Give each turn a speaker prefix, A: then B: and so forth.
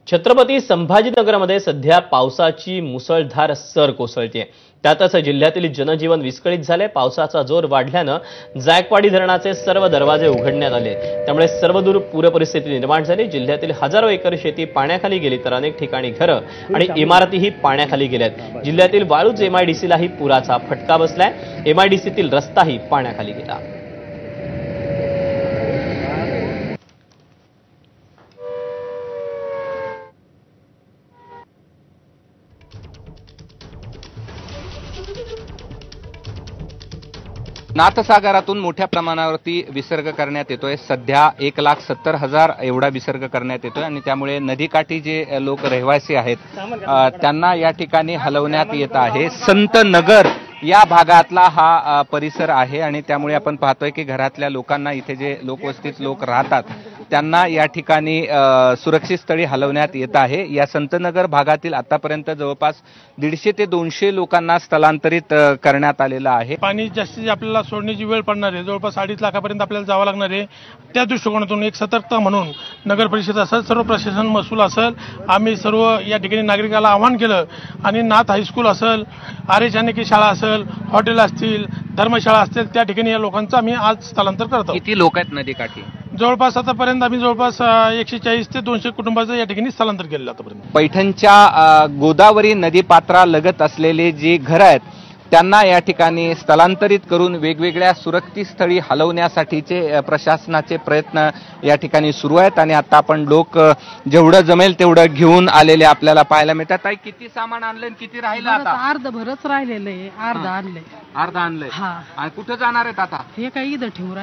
A: छत्रपती संभाजीनगरमध्ये सध्या पावसाची मुसळधार सर कोसळते। त्यातच जिल्ह्यातील जनजीवन विस्कळीत झाले। पावसाचा जोर वाढल्याने जायकवाडी धरणाचे सर्व दरवाजे उघडण्यात आले। त्यामुळे सर्वदूर पूर परिस्थिती निर्माण झाली। जिल्ह्यातील हजारो एकर शेती पाण्याखाली गेली तर अनेक ठिकाणी घरं आणि इमारतीही पाण्याखाली गेल्यात। जिल्ह्यातील वाळूज एमआयडीसीलाही पुराचा फटका बसलाय। एमआयडीसीतील रस्ताही पाण्याखाली गेला।
B: नाथसागरातून मोठ्या प्रमाणावरती विसर्ग करण्यात येतोय। सध्या 1,70,000 एवढा विसर्ग करण्यात येतोय आणि त्यामुळे नदीकाठी जे लोक रहिवासी आहेत त्यांना या ठिकाणी हलवण्यात येत आहे। संत नगर या भागातला हा परिसर आहे आणि त्यामुळे आपण पाहतोय की घरातल्या लोकांना, इथे जे लोकवस्तीत लोक राहतात त्यांना या ठिकाणी सुरक्षित स्थळी हलवण्यात येत आहे। या संतनगर भागातील आतापर्यंत जवळपास 150 ते 200 लोकांना स्थलांतरित करण्यात आलेलं आहे।
C: पाणी जास्तीत आपल्याला सोडण्याची वेळ पडणार आहे। जवळपास 2.5 लाखापर्यंत आपल्याला जावं लागणार आहे। त्या दृष्टिकोनातून एक सतर्कता म्हणून नगर परिषद असेल, सर्व प्रशासन, महसूल असेल, आम्ही सर्व या ठिकाणी नागरिकाला आवाहन केलं आणि नाथ हायस्कूल असेल, आर्य चाणक्य शाळा असेल, हॉटेल असतील, धर्मशाळा असतील, त्या ठिकाणी या लोकांचं आम्ही आज स्थलांतर करत आहोत।
B: किती लोक आहेत नदीकाठी?
C: जवळपास आतापर्यंत आम्ही जवळपास 140 ते 200 कुटुंबाचं या ठिकाणी स्थलांतर केलेलं आतापर्यंत।
B: पैठणच्या गोदावरी नदीपात्रालगत असलेले जी घरं आहेत त्यांना या ठिकाणी स्थलांतरित करून वेगवेगळ्या सुरक्षित स्थळी हलवण्यासाठीचे प्रशासनाचे प्रयत्न या ठिकाणी सुरू आहेत आणि आता आपण लोक जेवढं जमेल तेवढं घेऊन आलेले आपल्याला पाहायला मिळतात। ताई, किती सामान आणलंय, किती राहिलं? आता
D: अर्ध भरच राहिलेलं आहे, अर्ध आणलंय।
B: अर्ध आणलंय। आणि कुठं जाणार आहेत आता?
D: हे काही इथं ठेवू